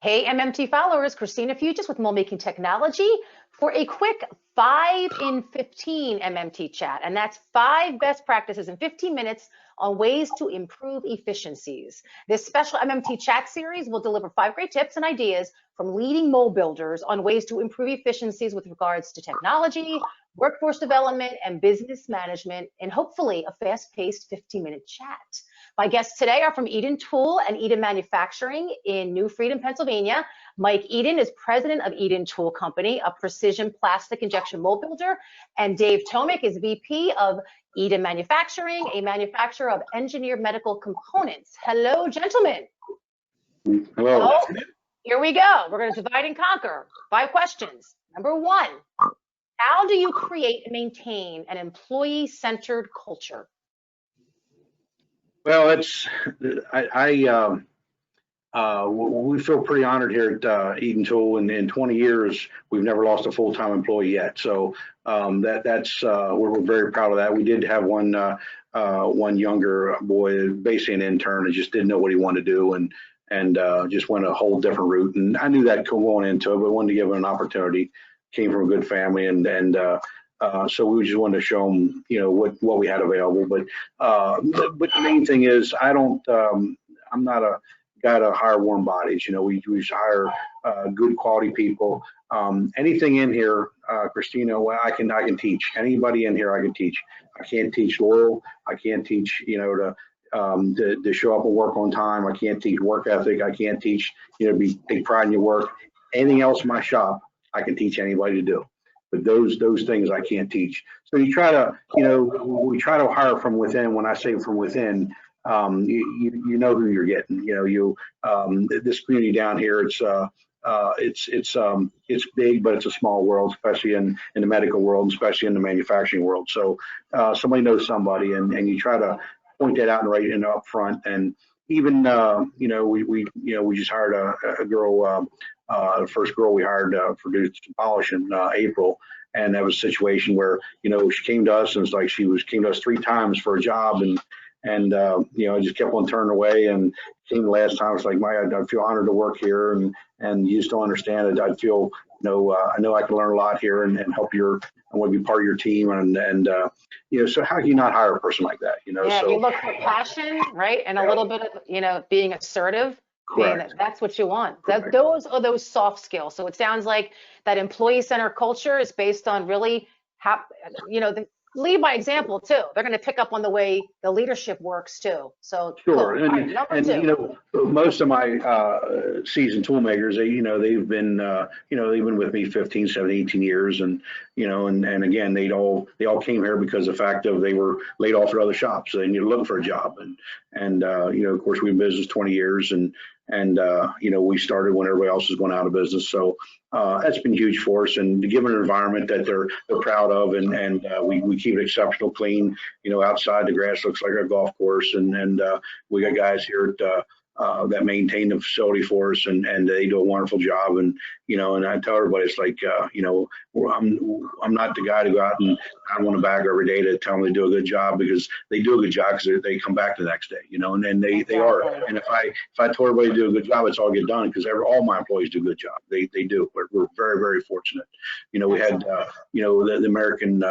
Hey, MMT followers, Christina Fuges with MoldMaking Technology for a quick 5 in 15 MMT chat. And that's 5 best practices in 15 minutes on ways to improve efficiencies. This special MMT chat series will deliver 5 great tips and ideas from leading mold builders on ways to improve efficiencies with regards to technology, workforce development, and business management, and hopefully a fast-paced 15-minute chat. My guests today are from Eden Tool and Eden Manufacturing in New Freedom, Pennsylvania. Mike Eden is president of Eden Tool Company, a precision plastic injection mold builder, and Dave Tomic is VP of Eden Manufacturing, a manufacturer of engineered medical components. Hello, gentlemen. Hello. So, here we go. We're going to divide and conquer. 5 questions. Number 1, how do you create and maintain an employee-centered culture? Well, we feel pretty honored here at Eden Tool, and in 20 years, we've never lost a full-time employee yet. So we're very proud of that. We did have one younger boy, basically an intern, that just didn't know what he wanted to do, and just went a whole different route. And I knew that going into it, but wanted to give him an opportunity. Came from a good family, so we just wanted to show them, what we had available. But the main thing is, I'm not a guy to hire warm bodies. We just hire good quality people. Anything in here, Christina, I can teach. Anybody in here, I can teach. I can't teach loyal. I can't teach, to show up and work on time. I can't teach work ethic. I can't teach, take pride in your work. Anything else in my shop, I can teach anybody to do. But those things I can't teach. So you try to, we try to hire from within. When I say from within, you know who you're getting. This community down here, it's big, but it's a small world, especially in the medical world, especially in the manufacturing world. So somebody knows somebody, and you try to point that out and right in up front. And even we just hired a girl. The first girl we hired for polish in April, and that was a situation where she came to us, and it's like came to us 3 times for a job, and I just kept on turning away, and came the last time. It's like, I feel honored to work here, and you just don't understand it. I feel I know I can learn a lot here and help I want to be part of your team, and so how can you not hire a person like that? Yeah, so you look for passion, right, and a little bit of being assertive. That's what you want. Those are those soft skills. So it sounds like that employee-centered culture is based on really, lead by example too. They're going to pick up on the way the leadership works too. So sure. Cool. And, number and 2. Most of my seasoned tool makers, they've been with me 15, 17, 18 years, and again, they all came here because of the fact of they were laid off at other shops, so they need to look for a job, and of course we've been in business 20 years, and we started when everybody else was going out of business. So that's been huge for us, and to give an environment that they're proud of, and we keep it exceptional clean. Outside the grass looks like a golf course, and we got guys here at that maintain the facility for us, and they do a wonderful job. And I tell everybody, it's like I'm not the guy to go out and I want to bag every day to tell them they do a good job, because they do a good job because they come back the next day, and then they are. And if I told everybody to do a good job, it's all get done, because all my employees do a good job. They do. We're very, very fortunate. We had the American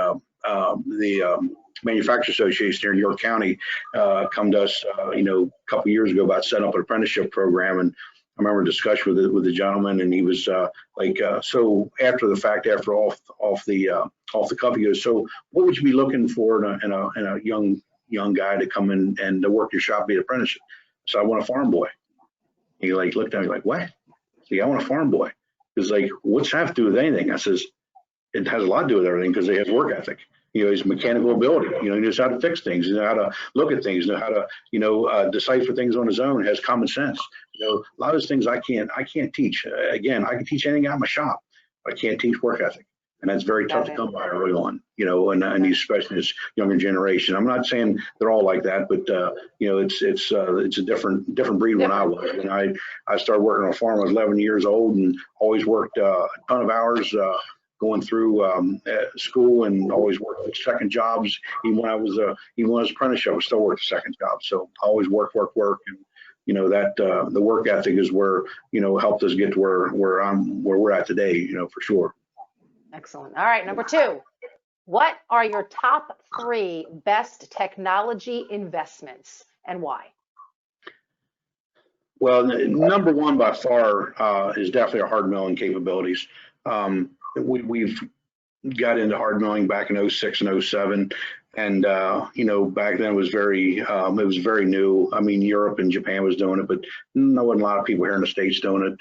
Manufacturers Association here in York County come to us, a couple years ago about setting up an apprenticeship program, and I remember a discussion with the gentleman, and he was so after the fact, after off the cuff, he goes, so what would you be looking for in a young guy to come in and to work your shop, be an apprenticeship? So I want a farm boy. He looked at me like, what? See, I want a farm boy. He's like, what's that have to do with anything? I says, it has a lot to do with everything, because he has work ethic. His mechanical ability. He knows how to fix things. He knows how to look at things. Know how to decipher things on his own. Has common sense. A lot of those things I can't teach. Again, I can teach anything out of my shop, but I can't teach work ethic, and that's very tough to come by early on. And especially this younger generation. I'm not saying they're all like that, but it's a different breed. When I was, when I started working on a farm, I was 11 years old, and always worked a ton of hours. Going through school, and always worked with second jobs. Even when I was apprenticeship, I still worked a second job. So I always work, and that the work ethic is where, helped us get to where we're at today, for sure. Excellent. All right, number 2. What are your top 3 best technology investments and why? Well, number 1 by far is definitely our hard milling capabilities. We've got into hard milling back in 06 and 07. And, back then it was very new. I mean, Europe and Japan was doing it, but there wasn't a lot of people here in the States doing it.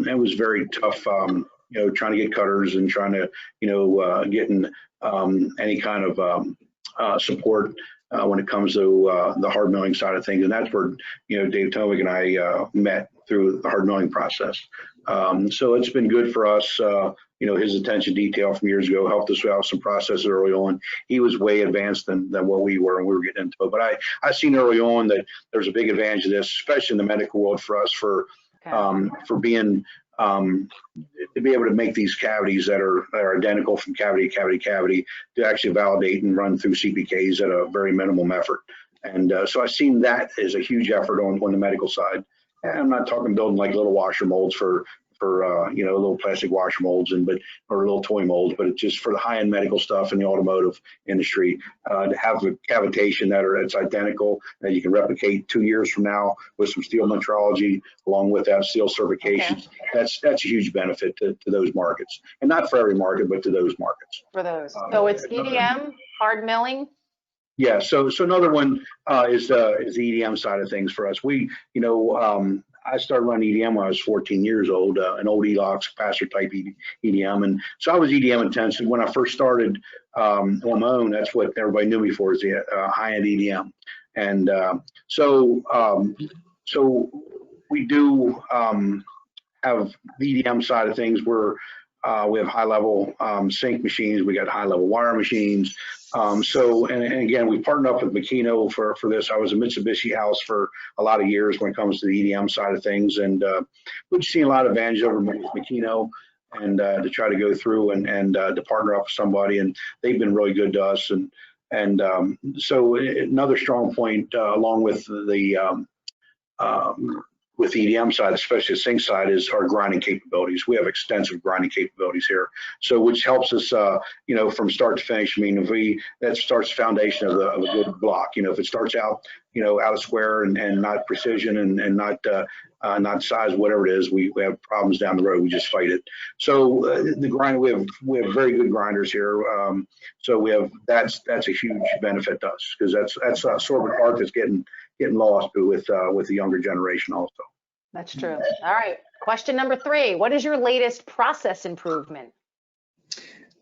It was very tough, trying to get cutters and trying to, getting any kind of support when it comes to the hard milling side of things. And that's where, Dave Tomic and I met through the hard milling process. So it's been good for us. His attention detail from years ago helped us out some processes early on. He was way advanced than what we were, and we were getting into it. But I seen early on that there's a big advantage of this, especially in the medical world, for us for being to be able to make these cavities that are identical from cavity to cavity to cavity to actually validate and run through CPKs at a very minimum effort. And so I've seen that as a huge effort on the medical side. And I'm not talking building like little washer molds for little plastic washer molds or little toy molds, but it's just for the high-end medical stuff in the automotive industry, to have a cavitation that's identical that you can replicate 2 years from now with some steel metrology along with that steel certifications. Okay. That's a huge benefit to those markets, and not for every market, but to those markets. For those, so it's EDM, hard milling. Yeah, so another one is the EDM side of things for us. I started running EDM when I was 14 years old, an old ELOX capacitor type EDM, and so I was EDM intensive when I first started on my own. That's what everybody knew me for, is the high-end EDM, and so we do have the EDM side of things where we have high-level sync machines, we got high-level wire machines. And again, we partnered up with Makino for this. I was a Mitsubishi house for a lot of years when it comes to the EDM side of things, and we've seen a lot of advantage over Makino, and to try to go through and to partner up with somebody, and they've been really good to us. And so another strong point, along with the EDM side, especially the sync side, is our grinding capabilities. We have extensive grinding capabilities here, so which helps us, from start to finish. I mean, that starts the foundation of a good block. If it starts out, out of square and not precision and not size, whatever it is, we have problems down the road. We just fight it. So the grind, we have very good grinders here. So that's a huge benefit to us, because that's sort of an art that's getting lost with the younger generation also. That's true. All right. Question number 3. What is your latest process improvement?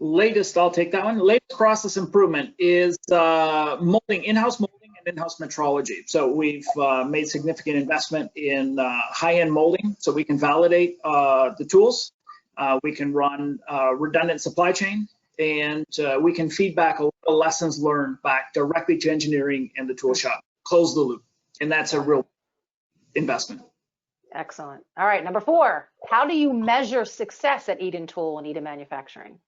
Latest, I'll take that one. Latest process improvement is molding, in-house molding and in-house metrology. So we've made significant investment in high-end molding, so we can validate the tools. We can run redundant supply chain, and we can feed back a lot of lessons learned back directly to engineering and the tool shop. Close the loop, and that's a real investment. Excellent. All right, number 4. How do you measure success at Eden Tool and Eden Manufacturing?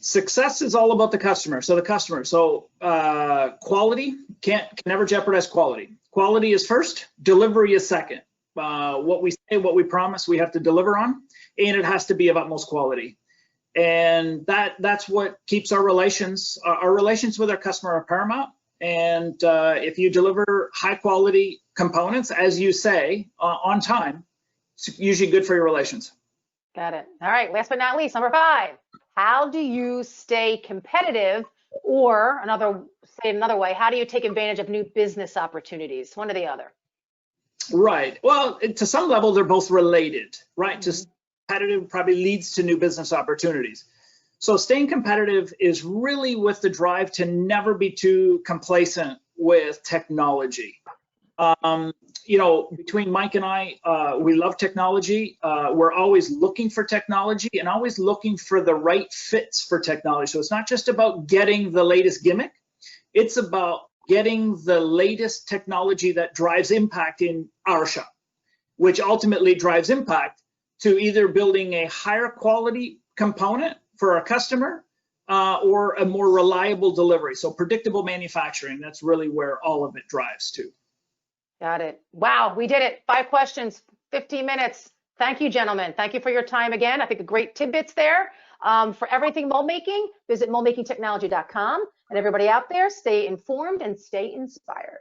Success is all about the customer. So quality can never jeopardize quality. Quality is first, delivery is second. What we say, what we promise, we have to deliver on, and it has to be of utmost quality. And that's what keeps our relations with our customer are paramount. And if you deliver high quality components, as you say, on time, it's usually good for your relations. Got it. All right, last but not least, number 5. How do you stay competitive, or another way, how do you take advantage of new business opportunities? One or the other. Right. Well, to some level, they're both related, right? Mm-hmm. Just competitive probably leads to new business opportunities. So staying competitive is really with the drive to never be too complacent with technology. Between Mike and I, we love technology. We're always looking for technology and always looking for the right fits for technology. So it's not just about getting the latest gimmick. It's about getting the latest technology that drives impact in our shop, which ultimately drives impact to either building a higher quality component for our customer or a more reliable delivery. So predictable manufacturing, that's really where all of it drives to. Got it. Wow, we did it. 5 questions, 15 minutes. Thank you, gentlemen. Thank you for your time again. I think great tidbits there. For everything mold making, visit moldmakingtechnology.com. And everybody out there, stay informed and stay inspired.